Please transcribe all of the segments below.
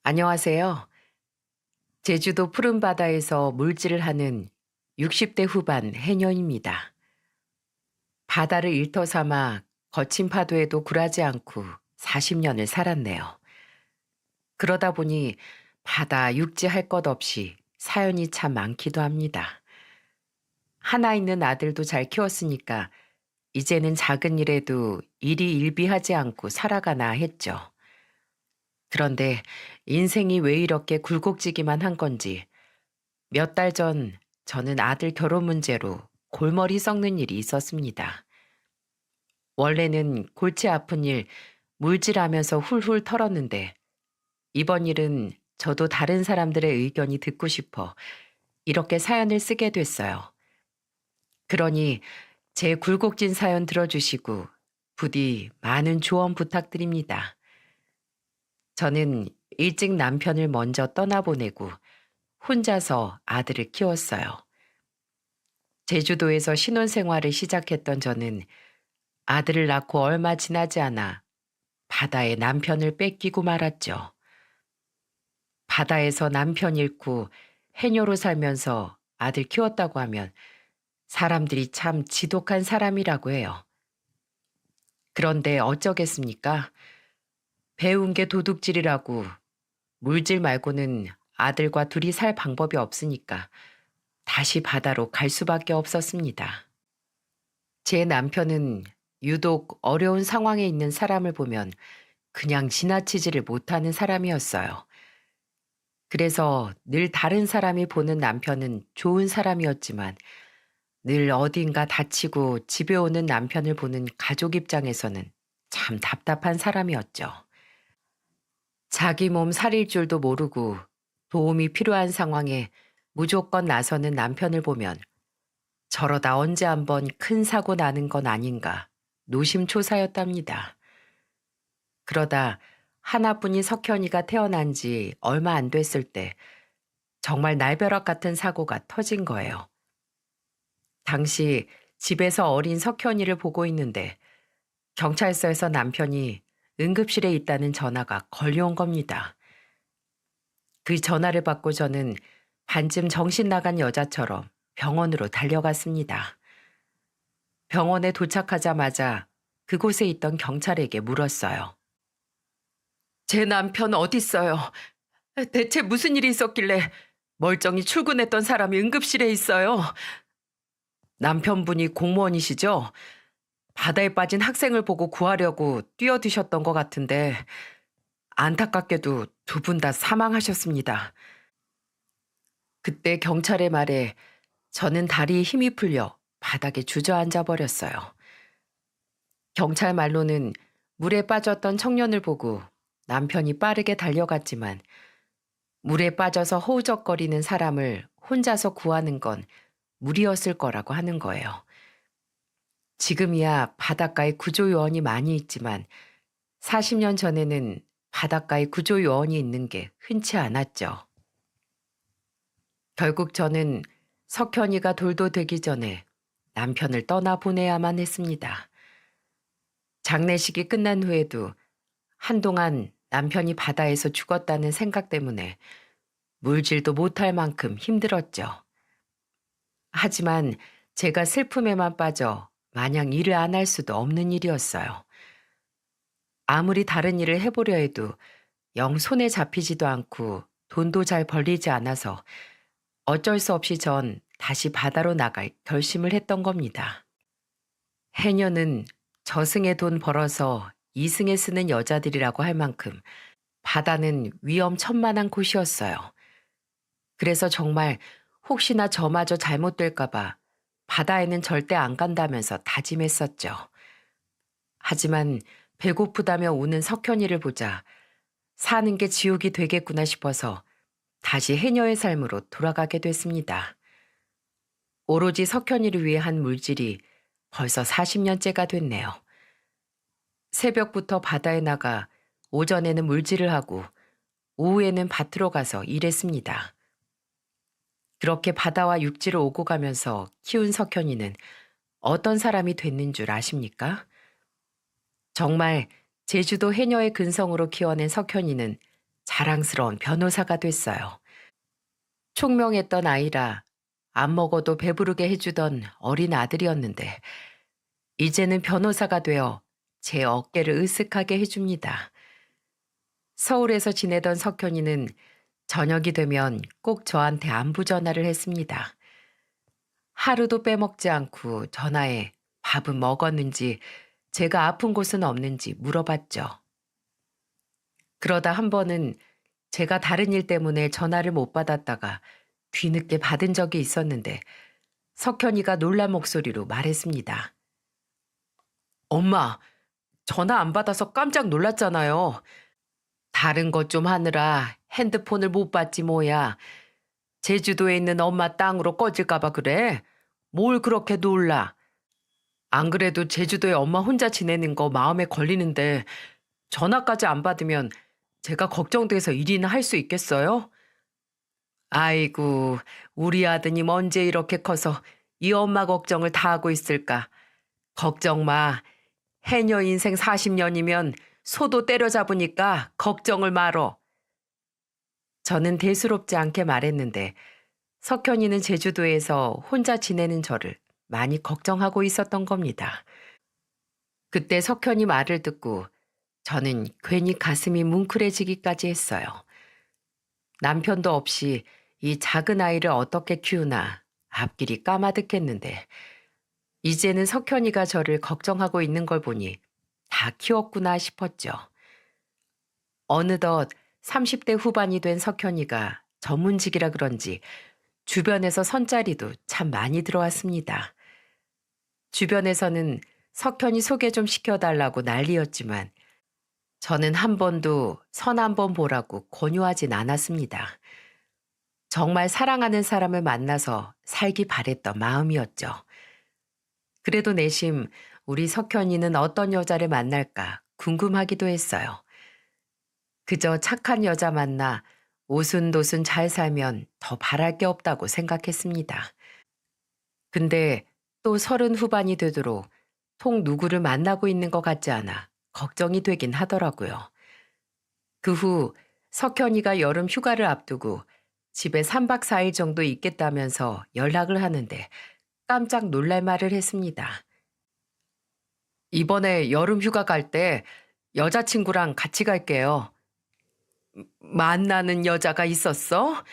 안녕하세요. 제주도 푸른 바다에서 물질을 하는 60대 후반 해녀입니다. 바다를 일터 삼아 거친 파도에도 굴하지 않고 40년을 살았네요. 그러다 보니 바다, 육지 할 것 없이 사연이 참 많기도 합니다. 하나 있는 아들도 잘 키웠으니까 이제는 작은 일에도 일이 일비하지 않고 살아가나 했죠. 그런데 인생이 왜 이렇게 굴곡지기만 한 건지 몇 달 전 저는 아들 결혼 문제로 골머리 썩는 일이 있었습니다. 원래는 골치 아픈 일 물질하면서 훌훌 털었는데 이번 일은 저도 다른 사람들의 의견이 듣고 싶어 이렇게 사연을 쓰게 됐어요. 그러니 제 굴곡진 사연 들어주시고 부디 많은 조언 부탁드립니다. 저는 일찍 남편을 먼저 떠나보내고 혼자서 아들을 키웠어요. 제주도에서 신혼생활을 시작했던 저는 아들을 낳고 얼마 지나지 않아 바다에 남편을 뺏기고 말았죠. 바다에서 남편 잃고 해녀로 살면서 아들 키웠다고 하면 사람들이 참 지독한 사람이라고 해요. 그런데 어쩌겠습니까? 배운 게 도둑질이라고 물질 말고는 아들과 둘이 살 방법이 없으니까 다시 바다로 갈 수밖에 없었습니다. 제 남편은 유독 어려운 상황에 있는 사람을 보면 그냥 지나치지를 못하는 사람이었어요. 그래서 늘 다른 사람이 보는 남편은 좋은 사람이었지만 늘 어딘가 다치고 집에 오는 남편을 보는 가족 입장에서는 참 답답한 사람이었죠. 자기 몸 살릴 줄도 모르고 도움이 필요한 상황에 무조건 나서는 남편을 보면 저러다 언제 한번 큰 사고 나는 건 아닌가 노심초사였답니다. 그러다 하나뿐인 석현이가 태어난 지 얼마 안 됐을 때 정말 날벼락 같은 사고가 터진 거예요. 당시 집에서 어린 석현이를 보고 있는데 경찰서에서 남편이 응급실에 있다는 전화가 걸려온 겁니다. 그 전화를 받고 저는 반쯤 정신 나간 여자처럼 병원으로 달려갔습니다. 병원에 도착하자마자 그곳에 있던 경찰에게 물었어요. 제 남편 어딨어요? 대체 무슨 일이 있었길래 멀쩡히 출근했던 사람이 응급실에 있어요? 남편분이 공무원이시죠? 바다에 빠진 학생을 보고 구하려고 뛰어드셨던 것 같은데 안타깝게도 두 분 다 사망하셨습니다. 그때 경찰의 말에 저는 다리에 힘이 풀려 바닥에 주저앉아 버렸어요. 경찰 말로는 물에 빠졌던 청년을 보고 남편이 빠르게 달려갔지만 물에 빠져서 허우적거리는 사람을 혼자서 구하는 건 무리였을 거라고 하는 거예요. 지금이야 바닷가에 구조요원이 많이 있지만 40년 전에는 바닷가에 구조요원이 있는 게 흔치 않았죠. 결국 저는 석현이가 돌도 되기 전에 남편을 떠나보내야만 했습니다. 장례식이 끝난 후에도 한동안 남편이 바다에서 죽었다는 생각 때문에 물질도 못할 만큼 힘들었죠. 하지만 제가 슬픔에만 빠져 마냥 일을 안 할 수도 없는 일이었어요. 아무리 다른 일을 해보려 해도 영 손에 잡히지도 않고 돈도 잘 벌리지 않아서 어쩔 수 없이 전 다시 바다로 나갈 결심을 했던 겁니다. 해녀는 저승에 돈 벌어서 이승에 쓰는 여자들이라고 할 만큼 바다는 위험천만한 곳이었어요. 그래서 정말 혹시나 저마저 잘못될까봐 바다에는 절대 안 간다면서 다짐했었죠. 하지만 배고프다며 우는 석현이를 보자 사는 게 지옥이 되겠구나 싶어서 다시 해녀의 삶으로 돌아가게 됐습니다. 오로지 석현이를 위해 한 물질이 벌써 40년째가 됐네요. 새벽부터 바다에 나가 오전에는 물질을 하고 오후에는 밭으로 가서 일했습니다. 그렇게 바다와 육지를 오고 가면서 키운 석현이는 어떤 사람이 됐는 줄 아십니까? 정말 제주도 해녀의 근성으로 키워낸 석현이는 자랑스러운 변호사가 됐어요. 총명했던 아이라 안 먹어도 배부르게 해주던 어린 아들이었는데 이제는 변호사가 되어 제 어깨를 으쓱하게 해줍니다. 서울에서 지내던 석현이는 저녁이 되면 꼭 저한테 안부 전화를 했습니다. 하루도 빼먹지 않고 전화해 밥은 먹었는지 제가 아픈 곳은 없는지 물어봤죠. 그러다 한 번은 제가 다른 일 때문에 전화를 못 받았다가 뒤늦게 받은 적이 있었는데 석현이가 놀란 목소리로 말했습니다. 엄마, 전화 안 받아서 깜짝 놀랐잖아요. 다른 것 좀 하느라 핸드폰을 못 받지 뭐야. 제주도에 있는 엄마 땅으로 꺼질까 봐 그래? 뭘 그렇게 놀라? 안 그래도 제주도에 엄마 혼자 지내는 거 마음에 걸리는데 전화까지 안 받으면 제가 걱정돼서 일이나 할 수 있겠어요? 아이고, 우리 아드님 언제 이렇게 커서 이 엄마 걱정을 다 하고 있을까? 걱정 마. 해녀 인생 40년이면 소도 때려잡으니까 걱정을 말어. 저는 대수롭지 않게 말했는데 석현이는 제주도에서 혼자 지내는 저를 많이 걱정하고 있었던 겁니다. 그때 석현이 말을 듣고 저는 괜히 가슴이 뭉클해지기까지 했어요. 남편도 없이 이 작은 아이를 어떻게 키우나 앞길이 까마득했는데 이제는 석현이가 저를 걱정하고 있는 걸 보니 다 키웠구나 싶었죠. 어느덧 30대 후반이 된 석현이가 전문직이라 그런지 주변에서 선자리도 참 많이 들어왔습니다. 주변에서는 석현이 소개 좀 시켜달라고 난리였지만 저는 한 번도 선 한 번 보라고 권유하진 않았습니다. 정말 사랑하는 사람을 만나서 살기 바랬던 마음이었죠. 그래도 내심 우리 석현이는 어떤 여자를 만날까 궁금하기도 했어요. 그저 착한 여자 만나 오순도순 잘 살면 더 바랄 게 없다고 생각했습니다. 근데 또 30 후반이 되도록 통 누구를 만나고 있는 것 같지 않아 걱정이 되긴 하더라고요. 그 후 석현이가 여름 휴가를 앞두고 집에 3박 4일 정도 있겠다면서 연락을 하는데 깜짝 놀랄 말을 했습니다. 이번에 여름 휴가 갈 때 여자친구랑 같이 갈게요. 만나는 여자가 있었어?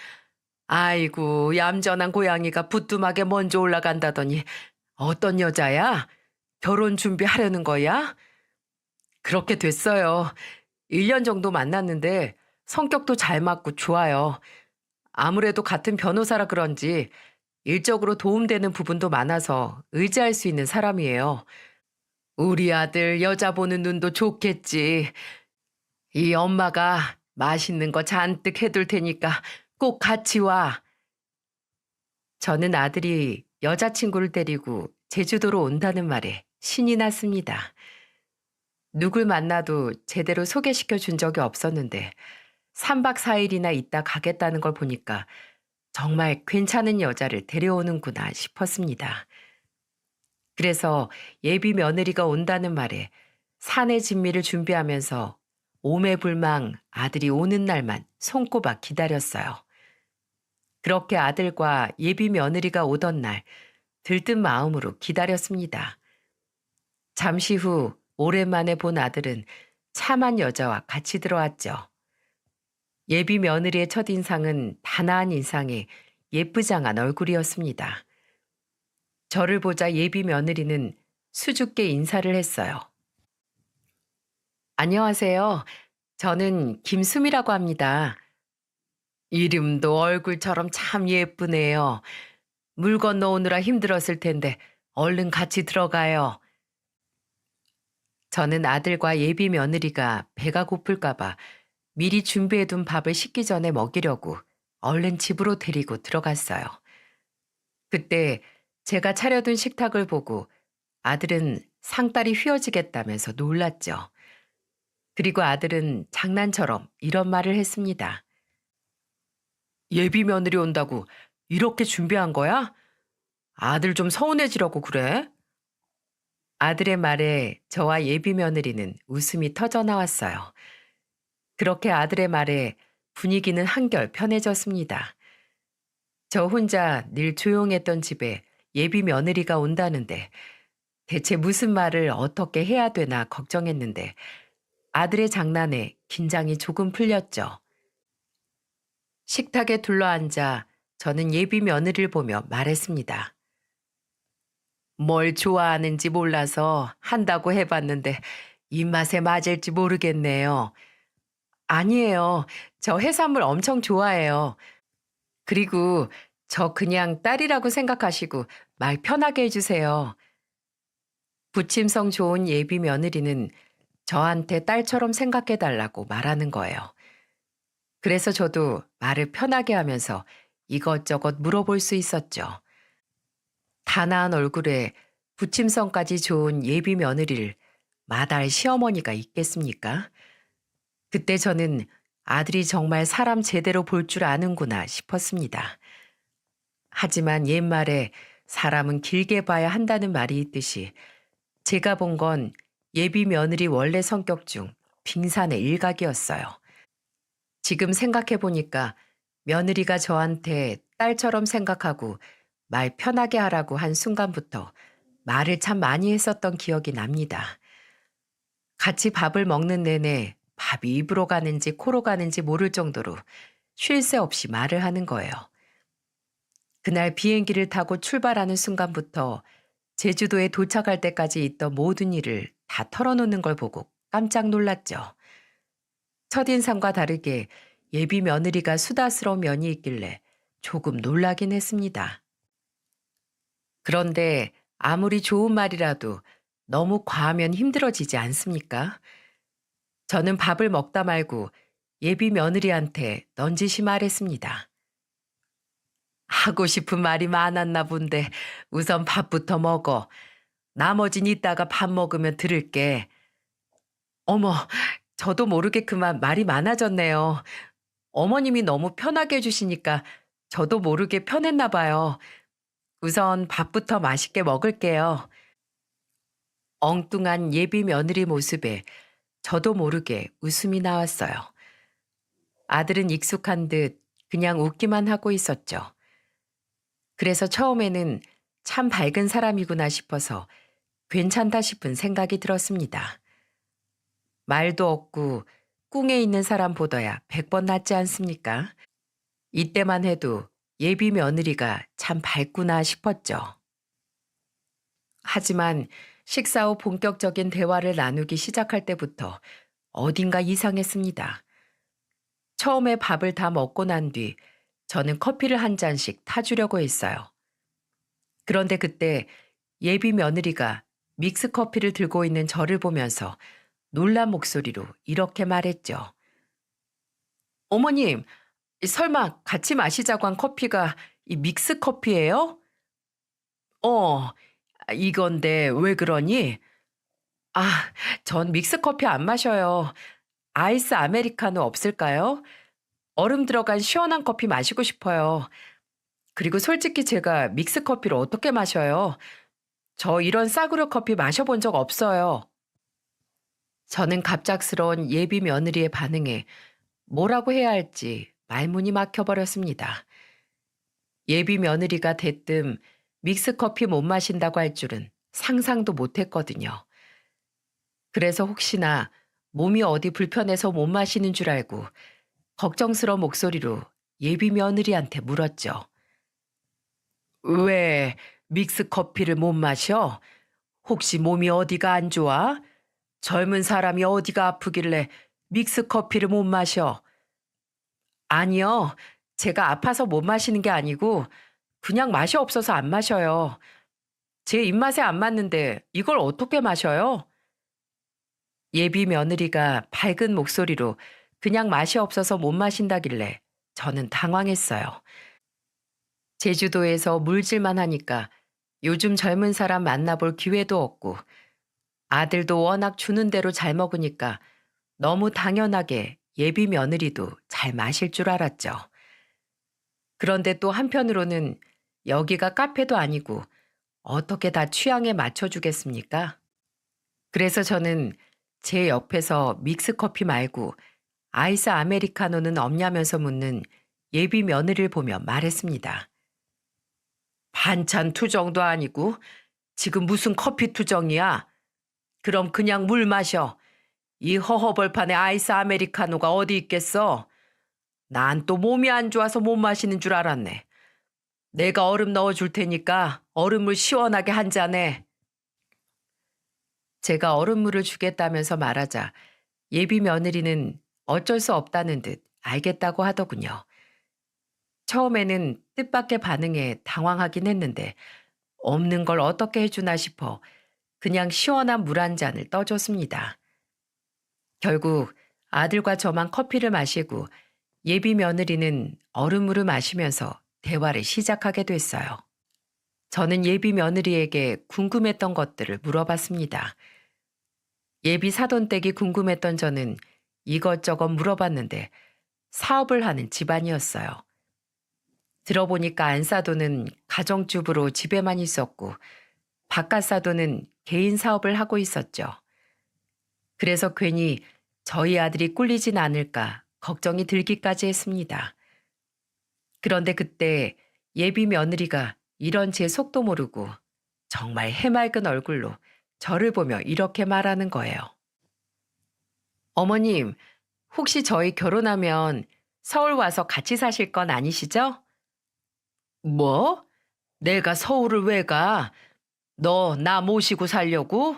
아이고, 얌전한 고양이가 부뚜막에 먼저 올라간다더니 어떤 여자야? 결혼 준비하려는 거야? 그렇게 됐어요. 1년 정도 만났는데 성격도 잘 맞고 좋아요. 아무래도 같은 변호사라 그런지 일적으로 도움되는 부분도 많아서 의지할 수 있는 사람이에요. 우리 아들 여자 보는 눈도 좋겠지. 이 엄마가 맛있는 거 잔뜩 해둘 테니까 꼭 같이 와. 저는 아들이 여자친구를 데리고 제주도로 온다는 말에 신이 났습니다. 누굴 만나도 제대로 소개시켜 준 적이 없었는데 3박 4일이나 있다 가겠다는 걸 보니까 정말 괜찮은 여자를 데려오는구나 싶었습니다. 그래서 예비 며느리가 온다는 말에 사내 진미를 준비하면서 오매불망 아들이 오는 날만 손꼽아 기다렸어요. 그렇게 아들과 예비 며느리가 오던 날 들뜬 마음으로 기다렸습니다. 잠시 후 오랜만에 본 아들은 참한 여자와 같이 들어왔죠. 예비 며느리의 첫인상은 단아한 인상에 예쁘장한 얼굴이었습니다. 저를 보자 예비 며느리는 수줍게 인사를 했어요. 안녕하세요. 저는 김수미라고 합니다. 이름도 얼굴처럼 참 예쁘네요. 물 건너오느라 힘들었을 텐데 얼른 같이 들어가요. 저는 아들과 예비 며느리가 배가 고플까 봐 미리 준비해둔 밥을 식기 전에 먹이려고 얼른 집으로 데리고 들어갔어요. 그때 제가 차려둔 식탁을 보고 아들은 상다리 휘어지겠다면서 놀랐죠. 그리고 아들은 장난처럼 이런 말을 했습니다. 예비 며느리 온다고 이렇게 준비한 거야? 아들 좀 서운해지려고 그래? 아들의 말에 저와 예비 며느리는 웃음이 터져 나왔어요. 그렇게 아들의 말에 분위기는 한결 편해졌습니다. 저 혼자 늘 조용했던 집에 예비 며느리가 온다는데 대체 무슨 말을 어떻게 해야 되나 걱정했는데 아들의 장난에 긴장이 조금 풀렸죠. 식탁에 둘러앉아 저는 예비 며느리를 보며 말했습니다. 뭘 좋아하는지 몰라서 한다고 해봤는데 입맛에 맞을지 모르겠네요. 아니에요. 저 해산물 엄청 좋아해요. 그리고 저 그냥 딸이라고 생각하시고 말 편하게 해주세요. 부침성 좋은 예비 며느리는 저한테 딸처럼 생각해달라고 말하는 거예요. 그래서 저도 말을 편하게 하면서 이것저것 물어볼 수 있었죠. 단아한 얼굴에 부침성까지 좋은 예비 며느리를 마다할 시어머니가 있겠습니까? 그때 저는 아들이 정말 사람 제대로 볼 줄 아는구나 싶었습니다. 하지만 옛말에 사람은 길게 봐야 한다는 말이 있듯이 제가 본 건 예비 며느리 원래 성격 중 빙산의 일각이었어요. 지금 생각해 보니까 며느리가 저한테 딸처럼 생각하고 말 편하게 하라고 한 순간부터 말을 참 많이 했었던 기억이 납니다. 같이 밥을 먹는 내내 밥이 입으로 가는지 코로 가는지 모를 정도로 쉴 새 없이 말을 하는 거예요. 그날 비행기를 타고 출발하는 순간부터 제주도에 도착할 때까지 있던 모든 일을 다 털어놓는 걸 보고 깜짝 놀랐죠. 첫인상과 다르게 예비 며느리가 수다스러운 면이 있길래 조금 놀라긴 했습니다. 그런데 아무리 좋은 말이라도 너무 과하면 힘들어지지 않습니까? 저는 밥을 먹다 말고 예비 며느리한테 넌지시 말했습니다. 하고 싶은 말이 많았나 본데 우선 밥부터 먹어. 나머진 이따가 밥 먹으면 들을게. 어머, 저도 모르게 그만 말이 많아졌네요. 어머님이 너무 편하게 해주시니까 저도 모르게 편했나 봐요. 우선 밥부터 맛있게 먹을게요. 엉뚱한 예비 며느리 모습에 저도 모르게 웃음이 나왔어요. 아들은 익숙한 듯 그냥 웃기만 하고 있었죠. 그래서 처음에는 참 밝은 사람이구나 싶어서 괜찮다 싶은 생각이 들었습니다. 말도 없고 꿍에 있는 사람보다야 100번 낫지 않습니까? 이때만 해도 예비 며느리가 참 밝구나 싶었죠. 하지만 식사 후 본격적인 대화를 나누기 시작할 때부터 어딘가 이상했습니다. 처음에 밥을 다 먹고 난 뒤 저는 커피를 한 잔씩 타주려고 했어요. 그런데 그때 예비 며느리가 믹스 커피를 들고 있는 저를 보면서 놀란 목소리로 이렇게 말했죠. 어머님, 설마 같이 마시자고 한 커피가 이 믹스 커피예요? 어, 이건데 왜 그러니? 아, 전 믹스 커피 안 마셔요. 아이스 아메리카노 없을까요? 얼음 들어간 시원한 커피 마시고 싶어요. 그리고 솔직히 제가 믹스 커피를 어떻게 마셔요? 저 이런 싸구려 커피 마셔본 적 없어요. 저는 갑작스러운 예비 며느리의 반응에 뭐라고 해야 할지 말문이 막혀버렸습니다. 예비 며느리가 대뜸 믹스 커피 못 마신다고 할 줄은 상상도 못 했거든요. 그래서 혹시나 몸이 어디 불편해서 못 마시는 줄 알고 걱정스러운 목소리로 예비 며느리한테 물었죠. 왜 믹스 커피를 못 마셔? 혹시 몸이 어디가 안 좋아? 젊은 사람이 어디가 아프길래 믹스 커피를 못 마셔? 아니요. 제가 아파서 못 마시는 게 아니고 그냥 맛이 없어서 안 마셔요. 제 입맛에 안 맞는데 이걸 어떻게 마셔요? 예비 며느리가 밝은 목소리로 그냥 맛이 없어서 못 마신다길래 저는 당황했어요. 제주도에서 물질만 하니까 요즘 젊은 사람 만나볼 기회도 없고 아들도 워낙 주는 대로 잘 먹으니까 너무 당연하게 예비 며느리도 잘 마실 줄 알았죠. 그런데 또 한편으로는 여기가 카페도 아니고 어떻게 다 취향에 맞춰주겠습니까? 그래서 저는 제 옆에서 믹스 커피 말고 아이스 아메리카노는 없냐면서 묻는 예비 며느리를 보며 말했습니다. 반찬 투정도 아니고 지금 무슨 커피 투정이야? 그럼 그냥 물 마셔. 이 허허벌판에 아이스 아메리카노가 어디 있겠어? 난 또 몸이 안 좋아서 못 마시는 줄 알았네. 내가 얼음 넣어줄 테니까 얼음물 시원하게 한 잔해. 제가 얼음물을 주겠다면서 말하자 예비 며느리는 어쩔 수 없다는 듯 알겠다고 하더군요. 처음에는 뜻밖의 반응에 당황하긴 했는데 없는 걸 어떻게 해주나 싶어 그냥 시원한 물 한 잔을 떠줬습니다. 결국 아들과 저만 커피를 마시고 예비 며느리는 얼음물을 마시면서 대화를 시작하게 됐어요. 저는 예비 며느리에게 궁금했던 것들을 물어봤습니다. 예비 사돈댁이 궁금했던 저는 이것저것 물어봤는데 사업을 하는 집안이었어요. 들어보니까 안사돈은 가정주부로 집에만 있었고 바깥사돈은 개인 사업을 하고 있었죠. 그래서 괜히 저희 아들이 꿀리진 않을까 걱정이 들기까지 했습니다. 그런데 그때 예비 며느리가 이런 제 속도 모르고 정말 해맑은 얼굴로 저를 보며 이렇게 말하는 거예요. 어머님, 혹시 저희 결혼하면 서울 와서 같이 사실 건 아니시죠? 뭐? 내가 서울을 왜 가? 너 나 모시고 살려고?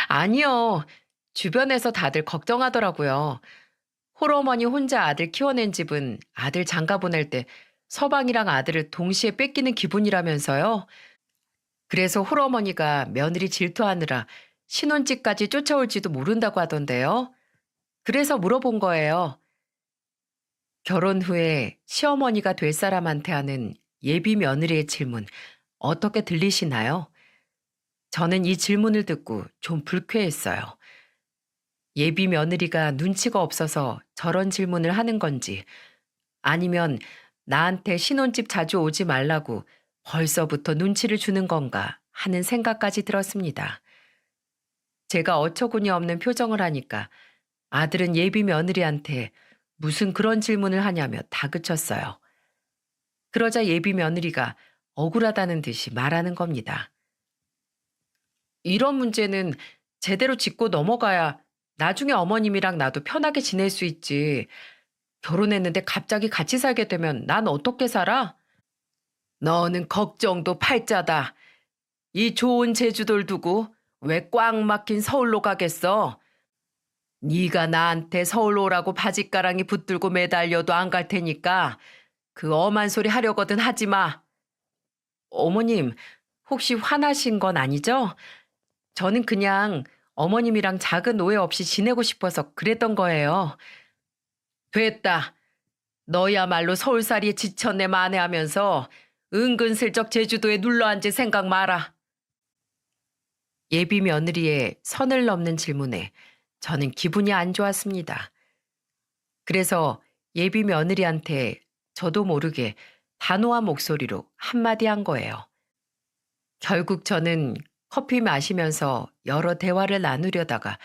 아니요. 주변에서 다들 걱정하더라고요. 홀어머니 혼자 아들 키워낸 집은 아들 장가 보낼 때 서방이랑 아들을 동시에 뺏기는 기분이라면서요. 그래서 홀어머니가 며느리 질투하느라 신혼집까지 쫓아올지도 모른다고 하던데요. 그래서 물어본 거예요. 결혼 후에 시어머니가 될 사람한테 하는 예비 며느리의 질문 어떻게 들리시나요? 저는 이 질문을 듣고 좀 불쾌했어요. 예비 며느리가 눈치가 없어서 저런 질문을 하는 건지 아니면 나한테 신혼집 자주 오지 말라고 벌써부터 눈치를 주는 건가 하는 생각까지 들었습니다. 제가 어처구니 없는 표정을 하니까 아들은 예비 며느리한테 무슨 그런 질문을 하냐며 다그쳤어요. 그러자 예비 며느리가 억울하다는 듯이 말하는 겁니다. 이런 문제는 제대로 짚고 넘어가야 나중에 어머님이랑 나도 편하게 지낼 수 있지. 결혼했는데 갑자기 같이 살게 되면 난 어떻게 살아? 너는 걱정도 팔자다. 이 좋은 제주도를 두고 왜 꽉 막힌 서울로 가겠어? 네가 나한테 서울 오라고 바짓가랑이 붙들고 매달려도 안 갈 테니까 그 엄한 소리 하려거든 하지 마. 어머님, 혹시 화나신 건 아니죠? 저는 그냥 어머님이랑 작은 오해 없이 지내고 싶어서 그랬던 거예요. 됐다. 너야말로 서울살이에 지쳤네 만회하면서 은근슬쩍 제주도에 눌러앉을 생각 마라. 예비 며느리의 선을 넘는 질문에 저는 기분이 안 좋았습니다. 그래서 예비 며느리한테 저도 모르게 단호한 목소리로 한마디 한 거예요. 결국 저는 커피 마시면서 여러 대화를 나누려다가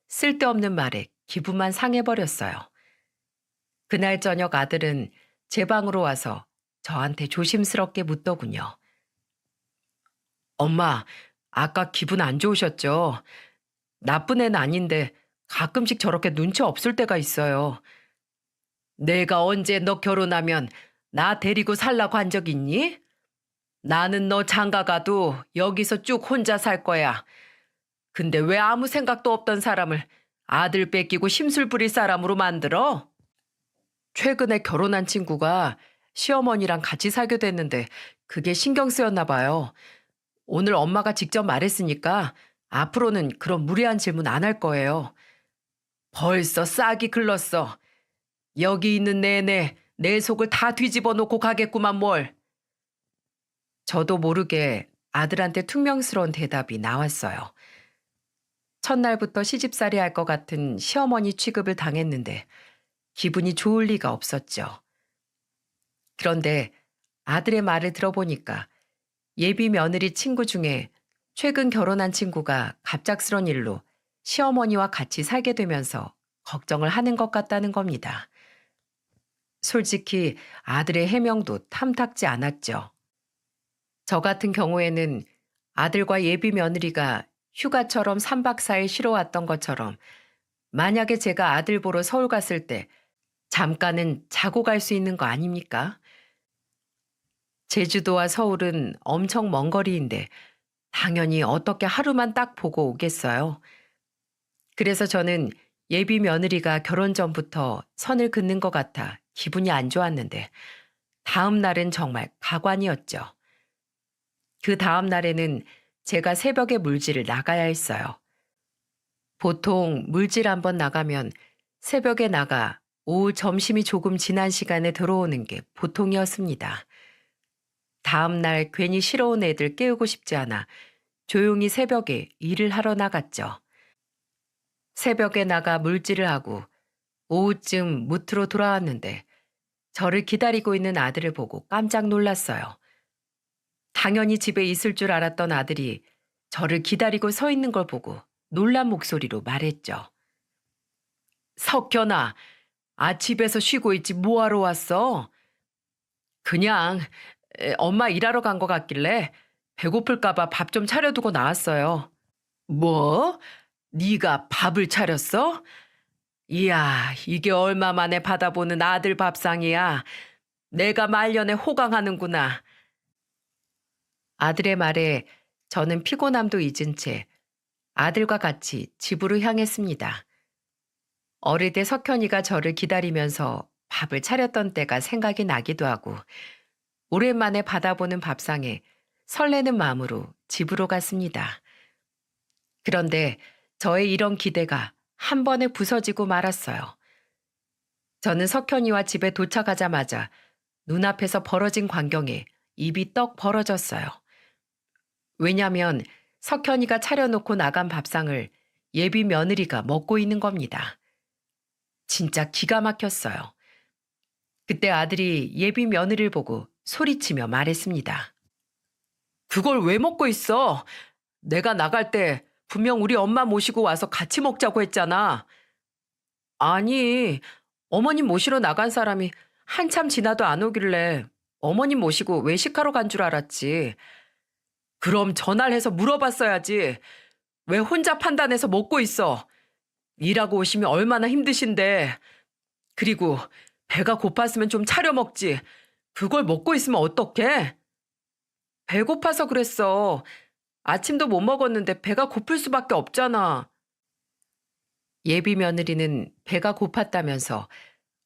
쓸데없는 말에 기분만 상해버렸어요. 그날 저녁 아들은 제 방으로 와서 저한테 조심스럽게 묻더군요. 엄마, 아까 기분 안 좋으셨죠? 나쁜 애는 아닌데 가끔씩 저렇게 눈치 없을 때가 있어요. 내가 언제 너 결혼하면 나 데리고 살라고 한 적 있니? 나는 너 장가 가도 여기서 쭉 혼자 살 거야. 근데 왜 아무 생각도 없던 사람을 아들 뺏기고 심술 부릴 사람으로 만들어? 최근에 결혼한 친구가 시어머니랑 같이 살게 됐는데 그게 신경 쓰였나 봐요. 오늘 엄마가 직접 말했으니까 앞으로는 그런 무리한 질문 안 할 거예요. 벌써 싹이 글렀어. 여기 있는 내내 내 속을 다 뒤집어 놓고 가겠구만 뭘. 저도 모르게 아들한테 퉁명스러운 대답이 나왔어요. 첫날부터 시집살이 할 것 같은 시어머니 취급을 당했는데 기분이 좋을 리가 없었죠. 그런데 아들의 말을 들어보니까 예비 며느리 친구 중에 최근 결혼한 친구가 갑작스런 일로 시어머니와 같이 살게 되면서 걱정을 하는 것 같다는 겁니다. 솔직히 아들의 해명도 탐탁지 않았죠. 저 같은 경우에는 아들과 예비 며느리가 휴가처럼 3박 4일 쉬러 왔던 것처럼 만약에 제가 아들 보러 서울 갔을 때 잠깐은 자고 갈 수 있는 거 아닙니까? 제주도와 서울은 엄청 먼 거리인데 당연히 어떻게 하루만 딱 보고 오겠어요. 그래서 저는 예비 며느리가 결혼 전부터 선을 긋는 것 같아 기분이 안 좋았는데 다음 날은 정말 가관이었죠. 그 다음 날에는 제가 새벽에 물질을 나가야 했어요. 보통 물질 한번 나가면 새벽에 나가 오후 점심이 조금 지난 시간에 들어오는 게 보통이었습니다. 다음 날 괜히 싫어 온 애들 깨우고 싶지 않아 조용히 새벽에 일을 하러 나갔죠. 새벽에 나가 물질을 하고 오후쯤 무트로 돌아왔는데 저를 기다리고 있는 아들을 보고 깜짝 놀랐어요. 당연히 집에 있을 줄 알았던 아들이 저를 기다리고 서 있는 걸 보고 놀란 목소리로 말했죠. 석현아, 집에서 쉬고 있지 뭐하러 왔어? 그냥 엄마 일하러 간 것 같길래 배고플까 봐 밥 좀 차려두고 나왔어요. 뭐? 네가 밥을 차렸어? 이야, 이게 얼마 만에 받아보는 아들 밥상이야. 내가 말년에 호강하는구나. 아들의 말에 저는 피곤함도 잊은 채 아들과 같이 집으로 향했습니다. 어릴 때 석현이가 저를 기다리면서 밥을 차렸던 때가 생각이 나기도 하고 오랜만에 받아보는 밥상에 설레는 마음으로 집으로 갔습니다. 그런데 저의 이런 기대가 한 번에 부서지고 말았어요. 저는 석현이와 집에 도착하자마자 눈앞에서 벌어진 광경에 입이 떡 벌어졌어요. 왜냐면 석현이가 차려놓고 나간 밥상을 예비 며느리가 먹고 있는 겁니다. 진짜 기가 막혔어요. 그때 아들이 예비 며느리를 보고 소리치며 말했습니다. 그걸 왜 먹고 있어? 내가 나갈 때 분명 우리 엄마 모시고 와서 같이 먹자고 했잖아. 아니, 어머님 모시러 나간 사람이 한참 지나도 안 오길래 어머님 모시고 외식하러 간 줄 알았지. 그럼 전화를 해서 물어봤어야지. 왜 혼자 판단해서 먹고 있어? 일하고 오시면 얼마나 힘드신데. 그리고 배가 고팠으면 좀 차려 먹지. 그걸 먹고 있으면 어떡해? 배고파서 그랬어. 아침도 못 먹었는데 배가 고플 수밖에 없잖아. 예비 며느리는 배가 고팠다면서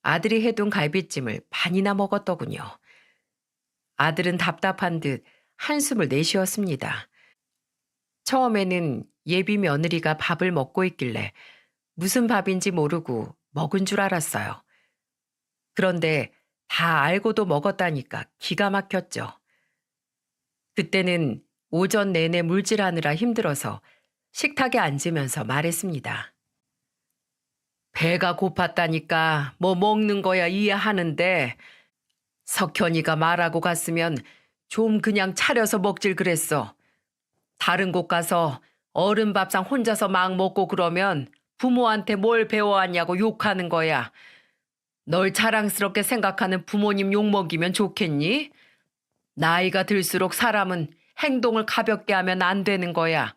아들이 해둔 갈비찜을 반이나 먹었더군요. 아들은 답답한 듯 한숨을 내쉬었습니다. 처음에는 예비 며느리가 밥을 먹고 있길래 무슨 밥인지 모르고 먹은 줄 알았어요. 그런데 다 알고도 먹었다니까 기가 막혔죠. 그때는 오전 내내 물질하느라 힘들어서 식탁에 앉으면서 말했습니다. 배가 고팠다니까 뭐 먹는 거야 이해하는데 석현이가 말하고 갔으면 좀 그냥 차려서 먹질 그랬어. 다른 곳 가서 어른 밥상 혼자서 막 먹고 그러면 부모한테 뭘 배워왔냐고 욕하는 거야. 널 자랑스럽게 생각하는 부모님 욕먹이면 좋겠니? 나이가 들수록 사람은 행동을 가볍게 하면 안 되는 거야.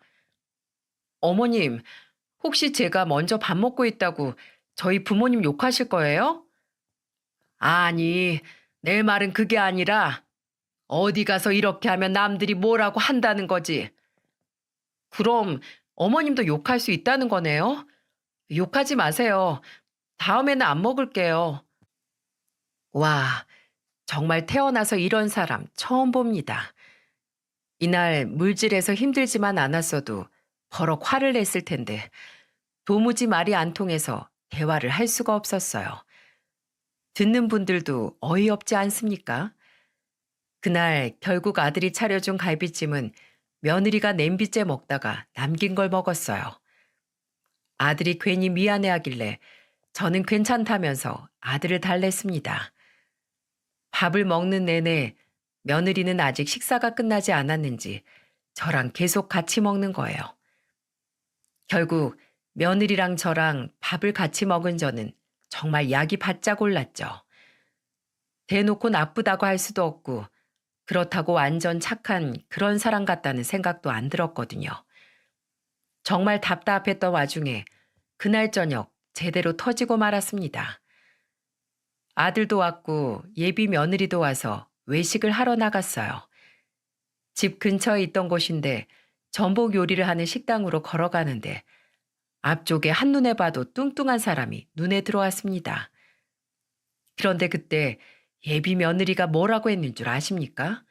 어머님, 혹시 제가 먼저 밥 먹고 있다고 저희 부모님 욕하실 거예요? 아니, 내 말은 그게 아니라 어디 가서 이렇게 하면 남들이 뭐라고 한다는 거지. 그럼 어머님도 욕할 수 있다는 거네요? 욕하지 마세요. 다음에는 안 먹을게요. 와, 정말 태어나서 이런 사람 처음 봅니다. 이날 물질에서 힘들지만 않았어도 버럭 화를 냈을 텐데 도무지 말이 안 통해서 대화를 할 수가 없었어요. 듣는 분들도 어이없지 않습니까? 그날 결국 아들이 차려준 갈비찜은 며느리가 냄비째 먹다가 남긴 걸 먹었어요. 아들이 괜히 미안해하길래 저는 괜찮다면서 아들을 달랬습니다. 밥을 먹는 내내 며느리는 아직 식사가 끝나지 않았는지 저랑 계속 같이 먹는 거예요. 결국 며느리랑 저랑 밥을 같이 먹은 저는 정말 약이 바짝 올랐죠. 대놓고 나쁘다고 할 수도 없고 그렇다고 완전 착한 그런 사람 같다는 생각도 안 들었거든요. 정말 답답했던 와중에 그날 저녁 제대로 터지고 말았습니다. 아들도 왔고 예비 며느리도 와서 외식을 하러 나갔어요. 집 근처에 있던 곳인데 전복 요리를 하는 식당으로 걸어가는데 앞쪽에 한눈에 봐도 뚱뚱한 사람이 눈에 들어왔습니다. 그런데 그때 예비 며느리가 뭐라고 했는 줄 아십니까?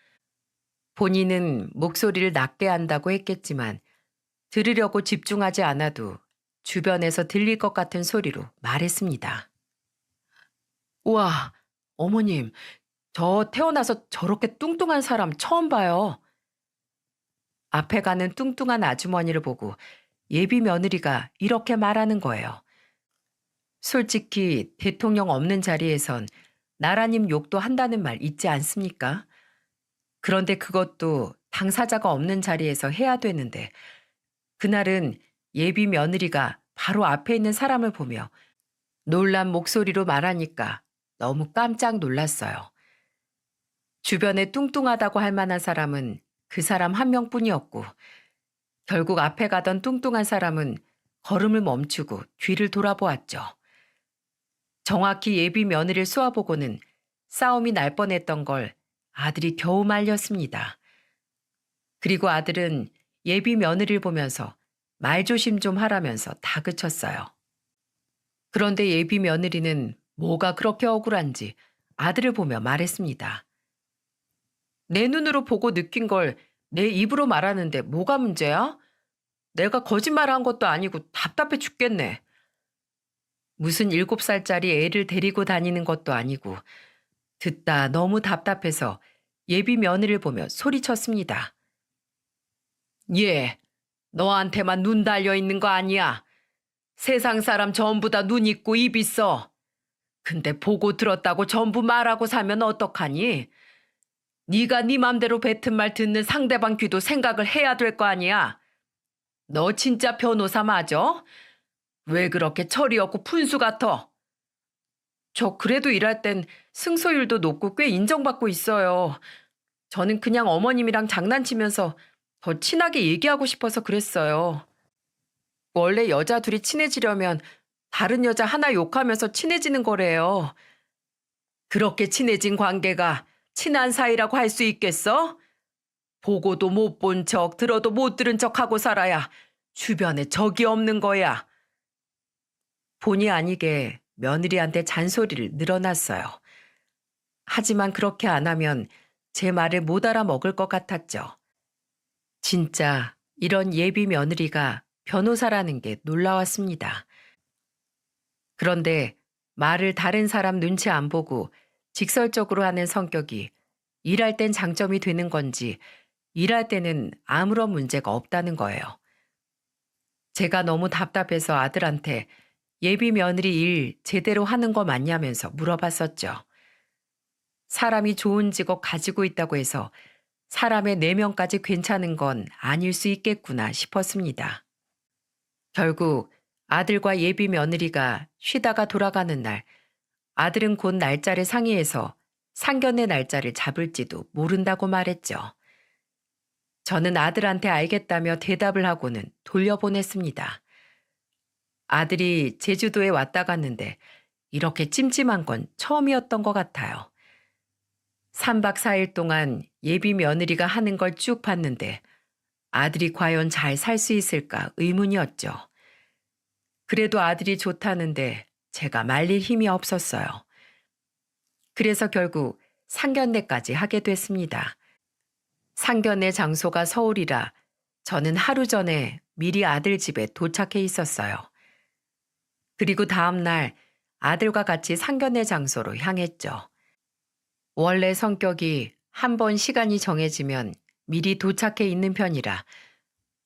본인은 목소리를 낮게 한다고 했겠지만 들으려고 집중하지 않아도 주변에서 들릴 것 같은 소리로 말했습니다. 우와, 어머님, 저 태어나서 저렇게 뚱뚱한 사람 처음 봐요. 앞에 가는 뚱뚱한 아주머니를 보고 예비 며느리가 이렇게 말하는 거예요. 솔직히 대통령 없는 자리에선 나라님 욕도 한다는 말 있지 않습니까? 그런데 그것도 당사자가 없는 자리에서 해야 되는데 그날은 예비 며느리가 바로 앞에 있는 사람을 보며 놀란 목소리로 말하니까 너무 깜짝 놀랐어요. 주변에 뚱뚱하다고 할 만한 사람은 그 사람 한 명뿐이었고 결국 앞에 가던 뚱뚱한 사람은 걸음을 멈추고 뒤를 돌아보았죠. 정확히 예비 며느리를 쏘아보고는 싸움이 날 뻔했던 걸 아들이 겨우 말렸습니다. 그리고 아들은 예비 며느리를 보면서 말조심 좀 하라면서 다그쳤어요. 그런데 예비 며느리는 뭐가 그렇게 억울한지 아들을 보며 말했습니다. 내 눈으로 보고 느낀 걸 내 입으로 말하는데 뭐가 문제야? 내가 거짓말한 것도 아니고 답답해 죽겠네. 무슨 7살짜리 애를 데리고 다니는 것도 아니고 듣다 너무 답답해서 예비 며느리를 보며 소리쳤습니다. 얘, 너한테만 눈 달려 있는 거 아니야. 세상 사람 전부 다 눈 있고 입 있어. 근데 보고 들었다고 전부 말하고 사면 어떡하니? 네가 네 맘대로 뱉은 말 듣는 상대방 귀도 생각을 해야 될 거 아니야. 너 진짜 변호사 맞아? 왜 그렇게 철이 없고 푼수 같아? 저 그래도 일할 땐 승소율도 높고 꽤 인정받고 있어요. 저는 그냥 어머님이랑 장난치면서 더 친하게 얘기하고 싶어서 그랬어요. 원래 여자 둘이 친해지려면 다른 여자 하나 욕하면서 친해지는 거래요. 그렇게 친해진 관계가 친한 사이라고 할 수 있겠어? 보고도 못 본 척, 들어도 못 들은 척 하고 살아야 주변에 적이 없는 거야. 본의 아니게 며느리한테 잔소리를 늘어놨어요. 하지만 그렇게 안 하면 제 말을 못 알아먹을 것 같았죠. 진짜 이런 예비 며느리가 변호사라는 게 놀라웠습니다. 그런데 말을 다른 사람 눈치 안 보고 직설적으로 하는 성격이 일할 땐 장점이 되는 건지 일할 때는 아무런 문제가 없다는 거예요. 제가 너무 답답해서 아들한테 예비 며느리 일 제대로 하는 거 맞냐면서 물어봤었죠. 사람이 좋은 직업 가지고 있다고 해서 사람의 내면까지 괜찮은 건 아닐 수 있겠구나 싶었습니다. 결국 아들과 예비 며느리가 쉬다가 돌아가는 날 아들은 곧 날짜를 상의해서 상견례 날짜를 잡을지도 모른다고 말했죠. 저는 아들한테 알겠다며 대답을 하고는 돌려보냈습니다. 아들이 제주도에 왔다 갔는데 이렇게 찜찜한 건 처음이었던 것 같아요. 3박 4일 동안 예비 며느리가 하는 걸 쭉 봤는데 아들이 과연 잘 살 수 있을까 의문이었죠. 그래도 아들이 좋다는데 제가 말릴 힘이 없었어요. 그래서 결국 상견례까지 하게 됐습니다. 상견례 장소가 서울이라 저는 하루 전에 미리 아들 집에 도착해 있었어요. 그리고 다음 날 아들과 같이 상견례 장소로 향했죠. 원래 성격이 한 번 시간이 정해지면 미리 도착해 있는 편이라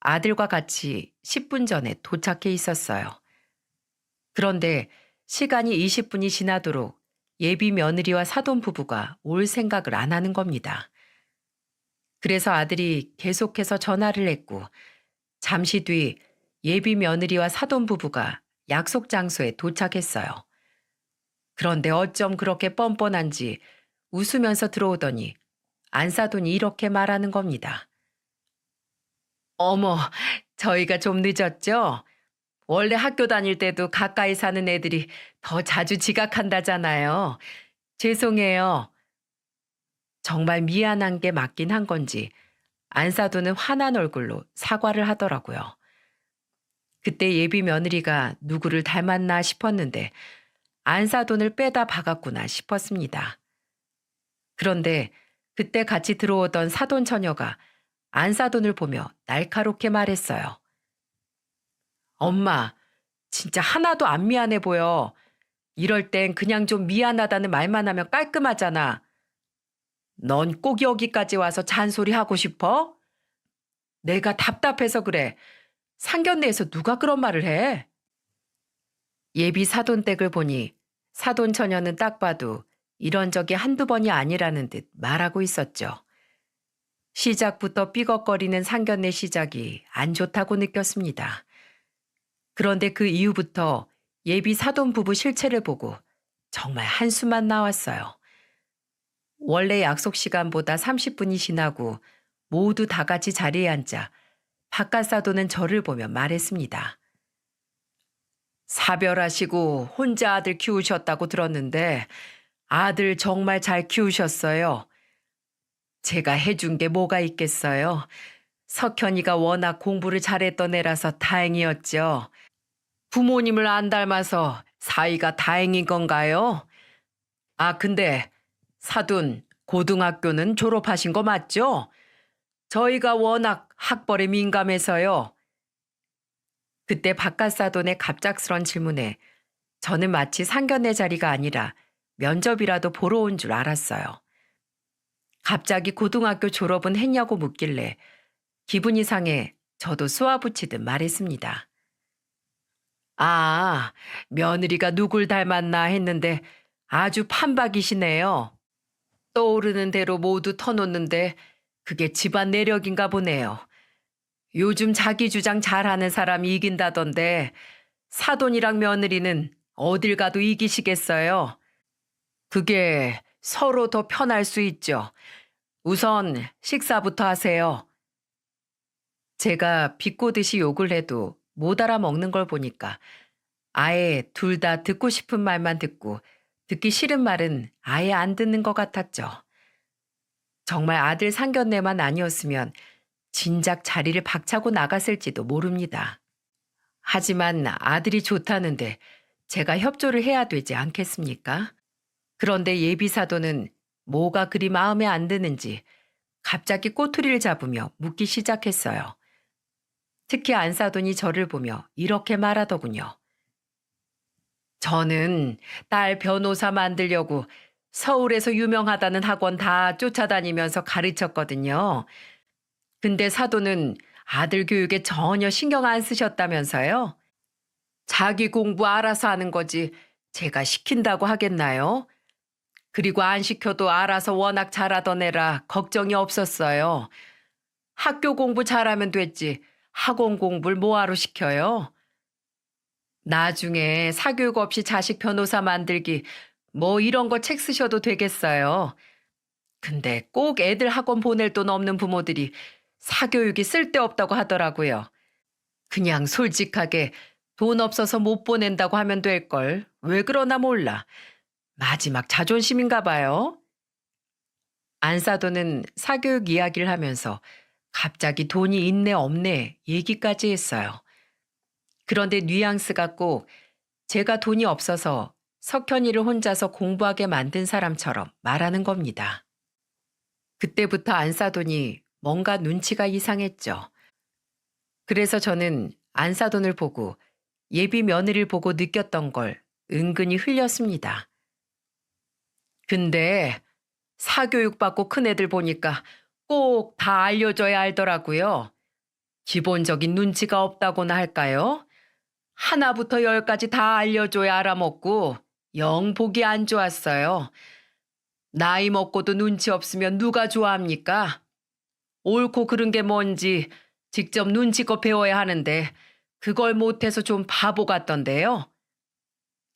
아들과 같이 10분 전에 도착해 있었어요. 그런데 시간이 20분이 지나도록 예비 며느리와 사돈 부부가 올 생각을 안 하는 겁니다. 그래서 아들이 계속해서 전화를 했고 잠시 뒤 예비 며느리와 사돈 부부가 약속 장소에 도착했어요. 그런데 어쩜 그렇게 뻔뻔한지 웃으면서 들어오더니 안사돈이 이렇게 말하는 겁니다. 어머, 저희가 좀 늦었죠? 원래 학교 다닐 때도 가까이 사는 애들이 더 자주 지각한다잖아요. 죄송해요. 정말 미안한 게 맞긴 한 건지 안사돈은 화난 얼굴로 사과를 하더라고요. 그때 예비 며느리가 누구를 닮았나 싶었는데 안사돈을 빼다 박았구나 싶었습니다. 그런데 그때 같이 들어오던 사돈 처녀가 안사돈을 보며 날카롭게 말했어요. 엄마, 진짜 하나도 안 미안해 보여. 이럴 땐 그냥 좀 미안하다는 말만 하면 깔끔하잖아. 넌 꼭 여기까지 와서 잔소리하고 싶어? 내가 답답해서 그래. 상견례에서 누가 그런 말을 해? 예비 사돈댁을 보니 사돈 처녀는 딱 봐도 이런 적이 한두 번이 아니라는 듯 말하고 있었죠. 시작부터 삐걱거리는 상견례 시작이 안 좋다고 느꼈습니다. 그런데 그 이후부터 예비 사돈 부부 실체를 보고 정말 한숨만 나왔어요. 원래 약속 시간보다 30분이 지나고 모두 다 같이 자리에 앉아 바깥 사돈은 저를 보며 말했습니다. 사별하시고 혼자 아들 키우셨다고 들었는데 아들 정말 잘 키우셨어요. 제가 해준 게 뭐가 있겠어요. 석현이가 워낙 공부를 잘했던 애라서 다행이었죠. 부모님을 안 닮아서 사이가 다행인 건가요? 아, 근데 사돈 고등학교는 졸업하신 거 맞죠? 저희가 워낙 학벌에 민감해서요. 그때 바깥 사돈의 갑작스런 질문에 저는 마치 상견례 자리가 아니라 면접이라도 보러 온 줄 알았어요. 갑자기 고등학교 졸업은 했냐고 묻길래 기분이 상해 저도 쏘아붙이듯 말했습니다. 아, 며느리가 누굴 닮았나 했는데 아주 판박이시네요. 떠오르는 대로 모두 터놓는데 그게 집안 내력인가 보네요. 요즘 자기 주장 잘하는 사람이 이긴다던데 사돈이랑 며느리는 어딜 가도 이기시겠어요? 그게 서로 더 편할 수 있죠. 우선 식사부터 하세요. 제가 비꼬듯이 욕을 해도 못 알아먹는 걸 보니까 아예 둘 다 듣고 싶은 말만 듣고 듣기 싫은 말은 아예 안 듣는 것 같았죠. 정말 아들 상견례만 아니었으면 진작 자리를 박차고 나갔을지도 모릅니다. 하지만 아들이 좋다는데 제가 협조를 해야 되지 않겠습니까? 그런데 예비 사도는 뭐가 그리 마음에 안 드는지 갑자기 꼬투리를 잡으며 묻기 시작했어요. 특히 안사돈이 저를 보며 이렇게 말하더군요. 저는 딸 변호사 만들려고 서울에서 유명하다는 학원 다 쫓아다니면서 가르쳤거든요. 근데 사돈은 아들 교육에 전혀 신경 안 쓰셨다면서요? 자기 공부 알아서 하는 거지 제가 시킨다고 하겠나요? 그리고 안 시켜도 알아서 워낙 잘하던 애라 걱정이 없었어요. 학교 공부 잘하면 됐지 학원 공부를 뭐하러 시켜요? 나중에 사교육 없이 자식 변호사 만들기 뭐 이런 거 책 쓰셔도 되겠어요. 근데 꼭 애들 학원 보낼 돈 없는 부모들이 사교육이 쓸데없다고 하더라고요. 그냥 솔직하게 돈 없어서 못 보낸다고 하면 될걸. 왜 그러나 몰라. 마지막 자존심인가 봐요. 안사도는 사교육 이야기를 하면서 갑자기 돈이 있네 없네 얘기까지 했어요. 그런데 뉘앙스가 꼭 제가 돈이 없어서 석현이를 혼자서 공부하게 만든 사람처럼 말하는 겁니다. 그때부터 안사돈이 뭔가 눈치가 이상했죠. 그래서 저는 안사돈을 보고 예비 며느리를 보고 느꼈던 걸 은근히 흘렸습니다. 근데 사교육 받고 큰 애들 보니까 꼭 다 알려줘야 알더라고요. 기본적인 눈치가 없다고나 할까요? 하나부터 열까지 다 알려줘야 알아먹고 영 보기 안 좋았어요. 나이 먹고도 눈치 없으면 누가 좋아합니까? 옳고 그른 게 뭔지 직접 눈치껏 배워야 하는데 그걸 못해서 좀 바보 같던데요.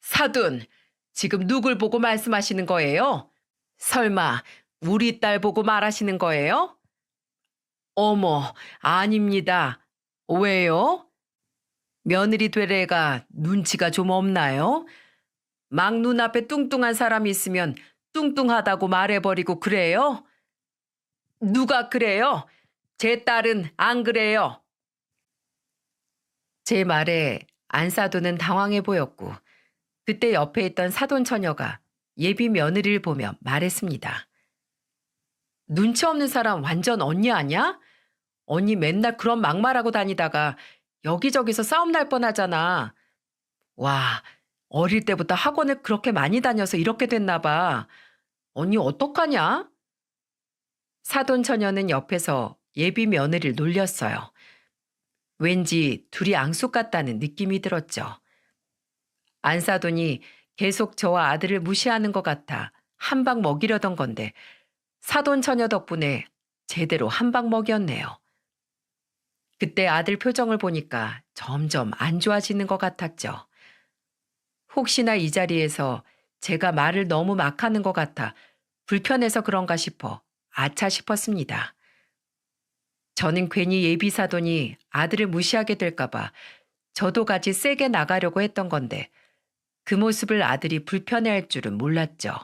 사돈, 지금 누굴 보고 말씀하시는 거예요? 설마 우리 딸 보고 말하시는 거예요? 어머, 아닙니다. 왜요? 며느리 될 애가 눈치가 좀 없나요? 막 눈앞에 뚱뚱한 사람이 있으면 뚱뚱하다고 말해버리고 그래요? 누가 그래요? 제 딸은 안 그래요. 제 말에 안사돈은 당황해 보였고 그때 옆에 있던 사돈 처녀가 예비 며느리를 보며 말했습니다. 눈치 없는 사람 완전 언니 아니야? 언니 맨날 그런 막말하고 다니다가 여기저기서 싸움 날 뻔하잖아. 와, 어릴 때부터 학원을 그렇게 많이 다녀서 이렇게 됐나 봐. 언니 어떡하냐? 사돈 처녀는 옆에서 예비 며느리를 놀렸어요. 왠지 둘이 앙숙 같다는 느낌이 들었죠. 안사돈이 계속 저와 아들을 무시하는 것 같아 한 방 먹이려던 건데 사돈 처녀 덕분에 제대로 한 방 먹였네요. 그때 아들 표정을 보니까 점점 안 좋아지는 것 같았죠. 혹시나 이 자리에서 제가 말을 너무 막 하는 것 같아 불편해서 그런가 싶어 아차 싶었습니다. 저는 괜히 예비 사돈이 아들을 무시하게 될까봐 저도 같이 세게 나가려고 했던 건데 그 모습을 아들이 불편해할 줄은 몰랐죠.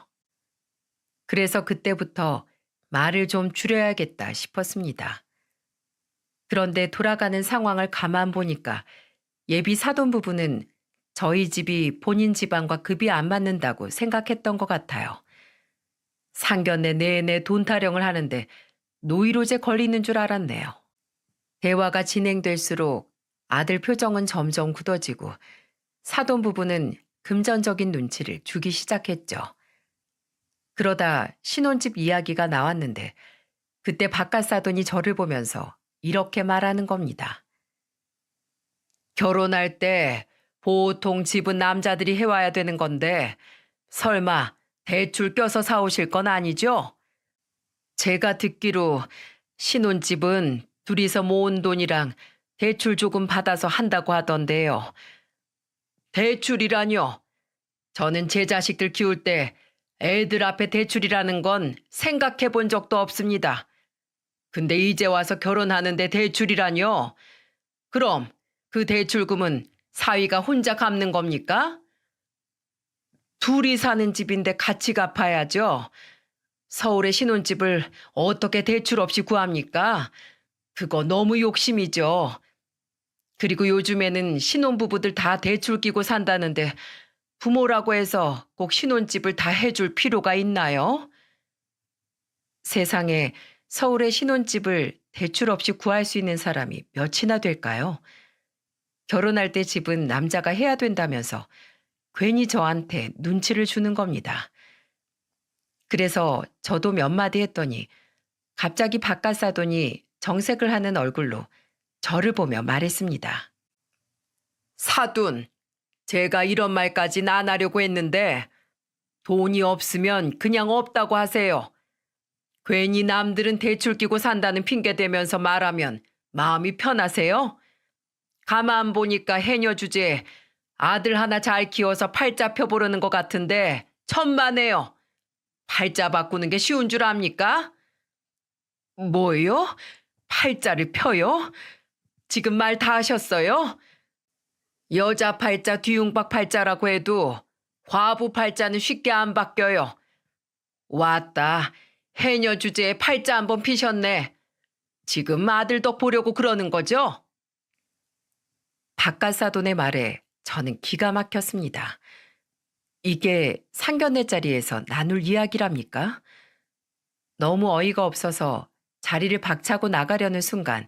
그래서 그때부터 말을 좀 줄여야겠다 싶었습니다. 그런데 돌아가는 상황을 가만 보니까 예비 사돈 부부는 저희 집이 본인 집안과 급이 안 맞는다고 생각했던 것 같아요. 상견례 내내 돈 타령을 하는데 노이로제 걸리는 줄 알았네요. 대화가 진행될수록 아들 표정은 점점 굳어지고 사돈 부부는 금전적인 눈치를 주기 시작했죠. 그러다 신혼집 이야기가 나왔는데 그때 바깥 사돈이 저를 보면서 이렇게 말하는 겁니다. 결혼할 때 보통 집은 남자들이 해와야 되는 건데 설마 대출 껴서 사오실 건 아니죠? 제가 듣기로 신혼집은 둘이서 모은 돈이랑 대출 조금 받아서 한다고 하던데요. 대출이라뇨? 저는 제 자식들 키울 때 애들 앞에 대출이라는 건 생각해 본 적도 없습니다. 근데 이제 와서 결혼하는데 대출이라뇨? 그럼 그 대출금은 사위가 혼자 갚는 겁니까? 둘이 사는 집인데 같이 갚아야죠. 서울의 신혼집을 어떻게 대출 없이 구합니까? 그거 너무 욕심이죠. 그리고 요즘에는 신혼부부들 다 대출 끼고 산다는데 부모라고 해서 꼭 신혼집을 다 해줄 필요가 있나요? 세상에 서울의 신혼집을 대출 없이 구할 수 있는 사람이 몇이나 될까요? 결혼할 때 집은 남자가 해야 된다면서 괜히 저한테 눈치를 주는 겁니다. 그래서 저도 몇 마디 했더니 갑자기 바깥 사돈이 정색을 하는 얼굴로 저를 보며 말했습니다. 사돈, 제가 이런 말까진 안 하려고 했는데 돈이 없으면 그냥 없다고 하세요. 괜히 남들은 대출 끼고 산다는 핑계 대면서 말하면 마음이 편하세요? 가만 보니까 해녀 주제에 아들 하나 잘 키워서 팔자 펴보려는 것 같은데 천만에요. 팔자 바꾸는 게 쉬운 줄 압니까? 뭐요? 팔자를 펴요? 지금 말 다 하셨어요? 여자 팔자 뒤웅박 팔자라고 해도 과부 팔자는 쉽게 안 바뀌어요. 왔다. 해녀 주제에 팔자 한번 피셨네. 지금 아들 덕 보려고 그러는 거죠? 바깥 사돈의 말에 저는 기가 막혔습니다. 이게 상견례 자리에서 나눌 이야기랍니까? 너무 어이가 없어서 자리를 박차고 나가려는 순간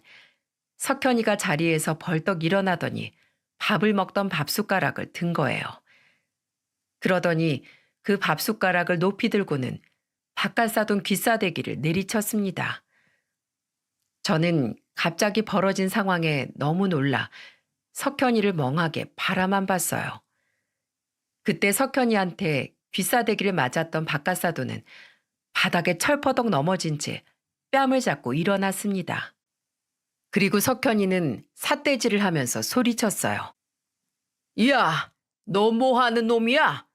석현이가 자리에서 벌떡 일어나더니 밥을 먹던 밥숟가락을 든 거예요. 그러더니 그 밥숟가락을 높이 들고는 바깥 사돈 귀싸대기를 내리쳤습니다. 저는 갑자기 벌어진 상황에 너무 놀라 석현이를 멍하게 바라만 봤어요. 그때 석현이한테 귀싸대기를 맞았던 바깥 사돈은 바닥에 철퍼덕 넘어진 채 뺨을 잡고 일어났습니다. 그리고 석현이는 삿대질을 하면서 소리쳤어요. 야, 너 뭐 하는 놈이야?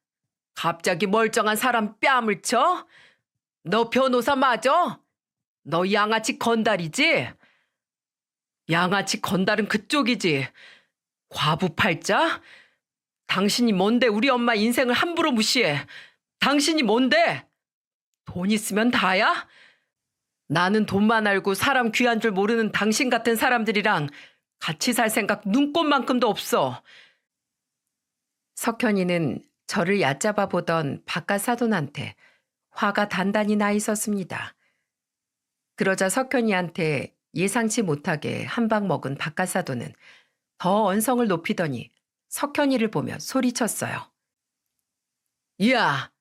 갑자기 멀쩡한 사람 뺨을 쳐? 너 변호사 맞아? 너 양아치 건달이지? 양아치 건달은 그쪽이지. 과부 팔자? 당신이 뭔데 우리 엄마 인생을 함부로 무시해? 당신이 뭔데? 돈 있으면 다야? 나는 돈만 알고 사람 귀한 줄 모르는 당신 같은 사람들이랑 같이 살 생각 눈꼽만큼도 없어. 석현이는 저를 얕잡아 보던 바깥 사돈한테 화가 단단히 나 있었습니다. 그러자 석현이한테 예상치 못하게 한 방 먹은 바깥 사돈은 더 언성을 높이더니 석현이를 보며 소리쳤어요. 야,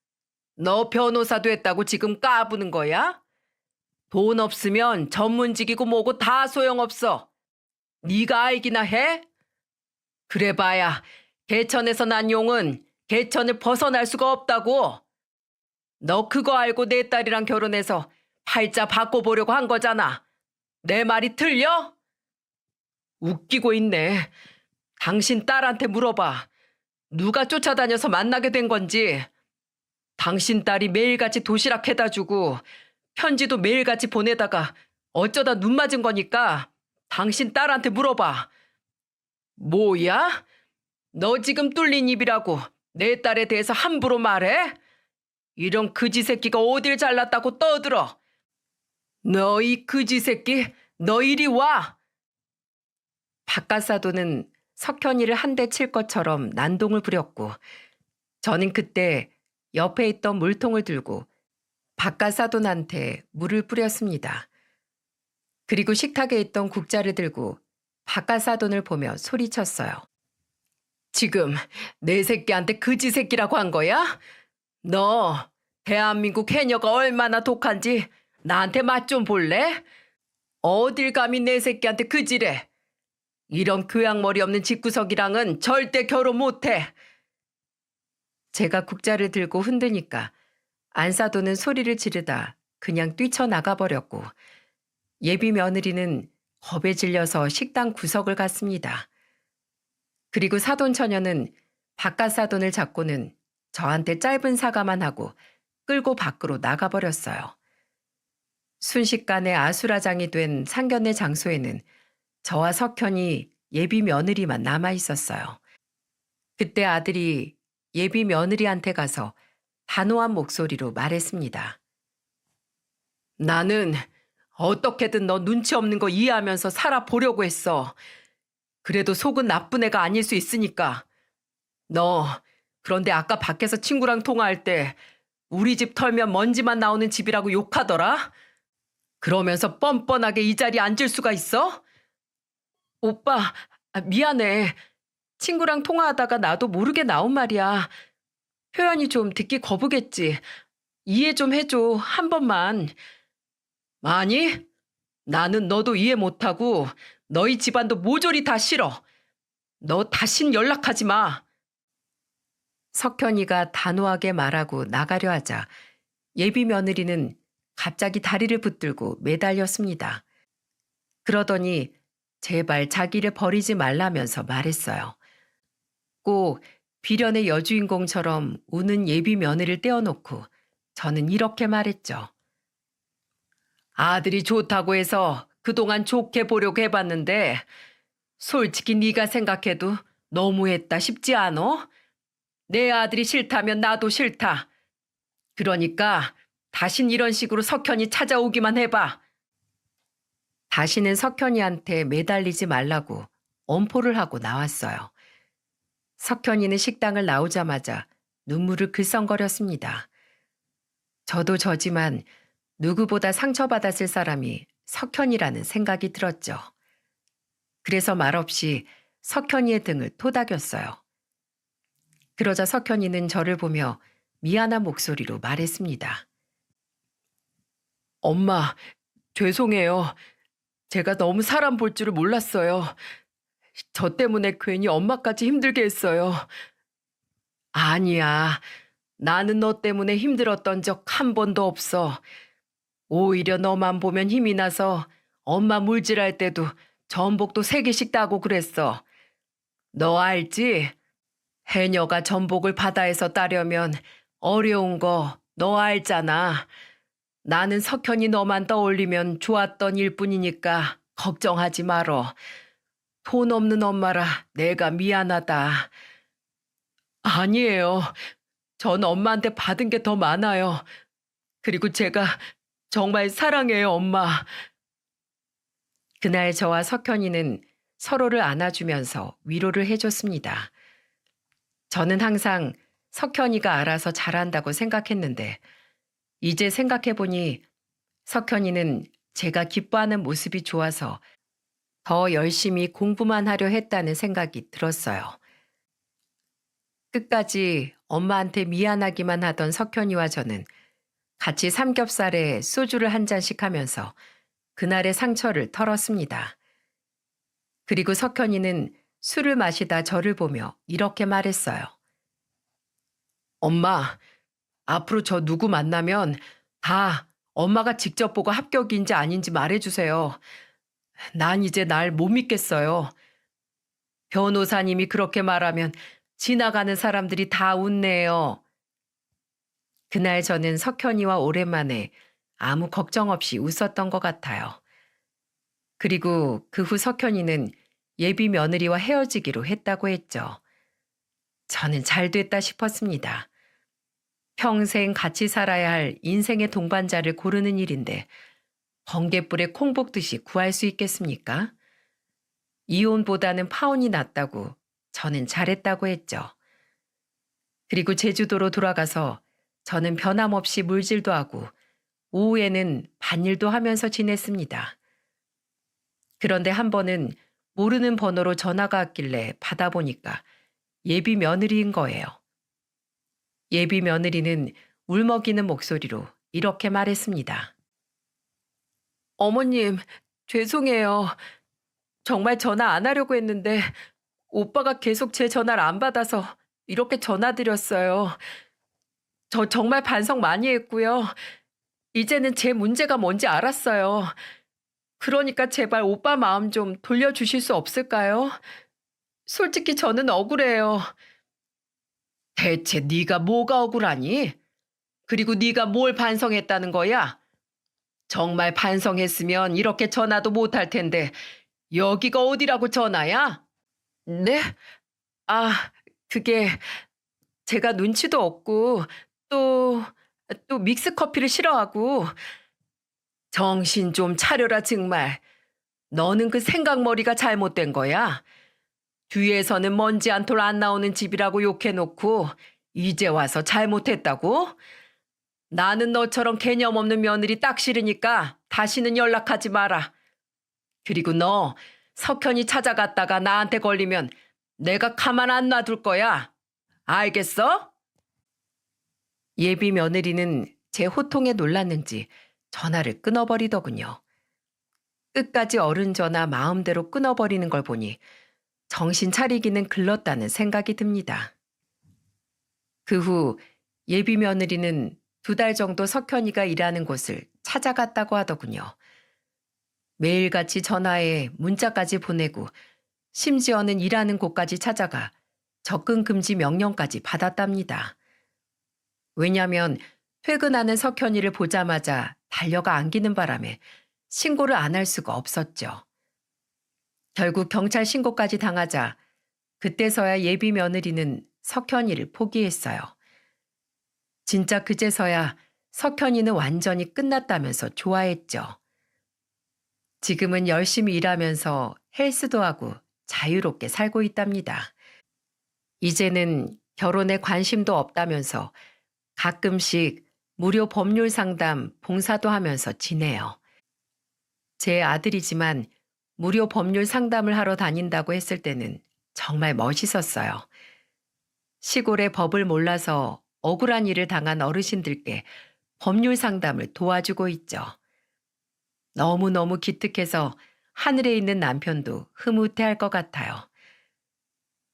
너 변호사 됐다고 지금 까부는 거야? 돈 없으면 전문직이고 뭐고 다 소용없어. 네가 알기나 해? 그래봐야 개천에서 난 용은 개천을 벗어날 수가 없다고. 너 그거 알고 내 딸이랑 결혼해서 팔자 바꿔보려고 한 거잖아. 내 말이 틀려? 웃기고 있네. 당신 딸한테 물어봐. 누가 쫓아다녀서 만나게 된 건지. 당신 딸이 매일같이 도시락 해다 주고 편지도 매일같이 보내다가 어쩌다 눈 맞은 거니까 당신 딸한테 물어봐. 뭐야? 너 지금 뚫린 입이라고 내 딸에 대해서 함부로 말해? 이런 그지 새끼가 어딜 잘났다고 떠들어. 너 이 그지 새끼, 너 이리 와. 바깥사도는 석현이를 한 대 칠 것처럼 난동을 부렸고 저는 그때 옆에 있던 물통을 들고 바깥사돈한테 물을 뿌렸습니다. 그리고 식탁에 있던 국자를 들고 바깥사돈을 보며 소리쳤어요. 지금 내 새끼한테 그지 새끼라고 한 거야? 너 대한민국 해녀가 얼마나 독한지 나한테 맛 좀 볼래? 어딜 감히 내 새끼한테 그지래? 이런 교양머리 없는 집구석이랑은 절대 결혼 못해. 제가 국자를 들고 흔드니까 안사도는 소리를 지르다 그냥 뛰쳐나가버렸고 예비 며느리는 겁에 질려서 식당 구석을 갔습니다. 그리고 사돈 처녀는 바깥 사돈을 잡고는 저한테 짧은 사과만 하고 끌고 밖으로 나가버렸어요. 순식간에 아수라장이 된 상견례 장소에는 저와 석현이 예비 며느리만 남아 있었어요. 그때 아들이 예비 며느리한테 가서 단호한 목소리로 말했습니다. 나는 어떻게든 너 눈치 없는 거 이해하면서 살아보려고 했어. 그래도 속은 나쁜 애가 아닐 수 있으니까. 너 그런데 아까 밖에서 친구랑 통화할 때 우리 집 털면 먼지만 나오는 집이라고 욕하더라? 그러면서 뻔뻔하게 이 자리에 앉을 수가 있어? 오빠, 미안해. 친구랑 통화하다가 나도 모르게 나온 말이야. 표현이 좀 듣기 거부겠지. 이해 좀 해줘. 한 번만. 아니, 나는 너도 이해 못하고 너희 집안도 모조리 다 싫어. 너 다신 연락하지 마. 석현이가 단호하게 말하고 나가려 하자 예비 며느리는 갑자기 다리를 붙들고 매달렸습니다. 그러더니 제발 자기를 버리지 말라면서 말했어요. 꼭 비련의 여주인공처럼 우는 예비 며느리를 떼어놓고 저는 이렇게 말했죠. 아들이 좋다고 해서 그동안 좋게 보려고 해봤는데 솔직히 네가 생각해도 너무했다 싶지 않어? 내 아들이 싫다면 나도 싫다. 그러니까 다신 이런 식으로 석현이 찾아오기만 해봐. 다시는 석현이한테 매달리지 말라고 엄포를 하고 나왔어요. 석현이는 식당을 나오자마자 눈물을 글썽거렸습니다. 저도 저지만 누구보다 상처받았을 사람이 석현이라는 생각이 들었죠. 그래서 말없이 석현이의 등을 토닥였어요. 그러자 석현이는 저를 보며 미안한 목소리로 말했습니다. 엄마, 죄송해요. 제가 너무 사람 볼 줄을 몰랐어요. 저 때문에 괜히 엄마까지 힘들게 했어요. 아니야. 나는 너 때문에 힘들었던 적 한 번도 없어. 오히려 너만 보면 힘이 나서 엄마 물질할 때도 전복도 3개씩 따고 그랬어. 너 알지? 해녀가 전복을 바다에서 따려면 어려운 거 너 알잖아. 나는 석현이 너만 떠올리면 좋았던 일뿐이니까 걱정하지 말어. 돈 없는 엄마라 내가 미안하다. 아니에요. 전 엄마한테 받은 게 더 많아요. 그리고 제가 정말 사랑해요, 엄마. 그날 저와 석현이는 서로를 안아주면서 위로를 해줬습니다. 저는 항상 석현이가 알아서 잘한다고 생각했는데 이제 생각해보니 석현이는 제가 기뻐하는 모습이 좋아서 더 열심히 공부만 하려 했다는 생각이 들었어요. 끝까지 엄마한테 미안하기만 하던 석현이와 저는 같이 삼겹살에 소주를 한 잔씩 하면서 그날의 상처를 털었습니다. 그리고 석현이는 술을 마시다 저를 보며 이렇게 말했어요. 엄마, 앞으로 저 누구 만나면 다 엄마가 직접 보고 합격인지 아닌지 말해주세요. 난 이제 날 못 믿겠어요. 변호사님이 그렇게 말하면 지나가는 사람들이 다 웃네요. 그날 저는 석현이와 오랜만에 아무 걱정 없이 웃었던 것 같아요. 그리고 그 후 석현이는 예비 며느리와 헤어지기로 했다고 했죠. 저는 잘 됐다 싶었습니다. 평생 같이 살아야 할 인생의 동반자를 고르는 일인데 번갯불에 콩 볶듯이 구할 수 있겠습니까? 이혼보다는 파혼이 낫다고 저는 잘했다고 했죠. 그리고 제주도로 돌아가서 저는 변함없이 물질도 하고 오후에는 밭일도 하면서 지냈습니다. 그런데 한 번은 모르는 번호로 전화가 왔길래 받아보니까 예비 며느리인 거예요. 예비 며느리는 울먹이는 목소리로 이렇게 말했습니다. 어머님, 죄송해요. 정말 전화 안 하려고 했는데 오빠가 계속 제 전화를 안 받아서 이렇게 전화드렸어요. 저 정말 반성 많이 했고요. 이제는 제 문제가 뭔지 알았어요. 그러니까 제발 오빠 마음 좀 돌려주실 수 없을까요? 솔직히 저는 억울해요. 대체 네가 뭐가 억울하니? 그리고 네가 뭘 반성했다는 거야? 정말 반성했으면 이렇게 전화도 못할 텐데 여기가 어디라고 전화야? 네? 아, 그게 제가 눈치도 없고 또, 또 믹스커피를 싫어하고 정신 좀 차려라 정말. 너는 그 생각머리가 잘못된 거야. 뒤에서는 먼지 한 톨 안 나오는 집이라고 욕해놓고 이제 와서 잘못했다고? 나는 너처럼 개념 없는 며느리 딱 싫으니까 다시는 연락하지 마라. 그리고 너 석현이 찾아갔다가 나한테 걸리면 내가 가만 안 놔둘 거야. 알겠어? 예비 며느리는 제 호통에 놀랐는지 전화를 끊어버리더군요. 끝까지 어른 전화 마음대로 끊어버리는 걸 보니 정신 차리기는 글렀다는 생각이 듭니다. 그 후 예비 며느리는 2달 정도 석현이가 일하는 곳을 찾아갔다고 하더군요. 매일같이 전화에 문자까지 보내고 심지어는 일하는 곳까지 찾아가 접근 금지 명령까지 받았답니다. 왜냐하면 퇴근하는 석현이를 보자마자 달려가 안기는 바람에 신고를 안 할 수가 없었죠. 결국 경찰 신고까지 당하자 그때서야 예비 며느리는 석현이를 포기했어요. 진짜 그제서야 석현이는 완전히 끝났다면서 좋아했죠. 지금은 열심히 일하면서 헬스도 하고 자유롭게 살고 있답니다. 이제는 결혼에 관심도 없다면서 가끔씩 무료 법률 상담 봉사도 하면서 지내요. 제 아들이지만 무료 법률 상담을 하러 다닌다고 했을 때는 정말 멋있었어요. 시골의 법을 몰라서 억울한 일을 당한 어르신들께 법률 상담을 도와주고 있죠. 너무너무 기특해서 하늘에 있는 남편도 흐뭇해할 것 같아요.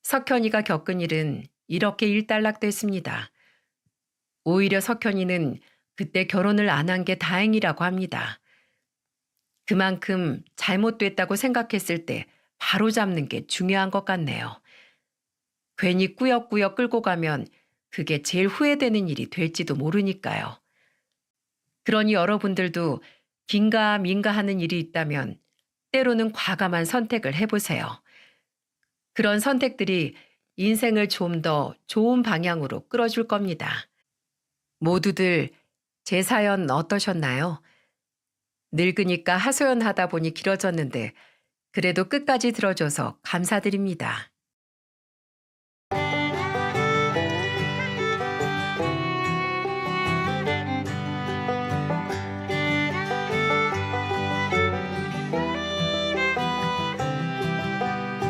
석현이가 겪은 일은 이렇게 일단락됐습니다. 오히려 석현이는 그때 결혼을 안 한 게 다행이라고 합니다. 그만큼 잘못됐다고 생각했을 때 바로 잡는 게 중요한 것 같네요. 괜히 꾸역꾸역 끌고 가면 그게 제일 후회되는 일이 될지도 모르니까요. 그러니 여러분들도 긴가민가 하는 일이 있다면 때로는 과감한 선택을 해보세요. 그런 선택들이 인생을 좀 더 좋은 방향으로 끌어줄 겁니다. 모두들 제 사연 어떠셨나요? 늙으니까 하소연하다 보니 길어졌는데 그래도 끝까지 들어줘서 감사드립니다.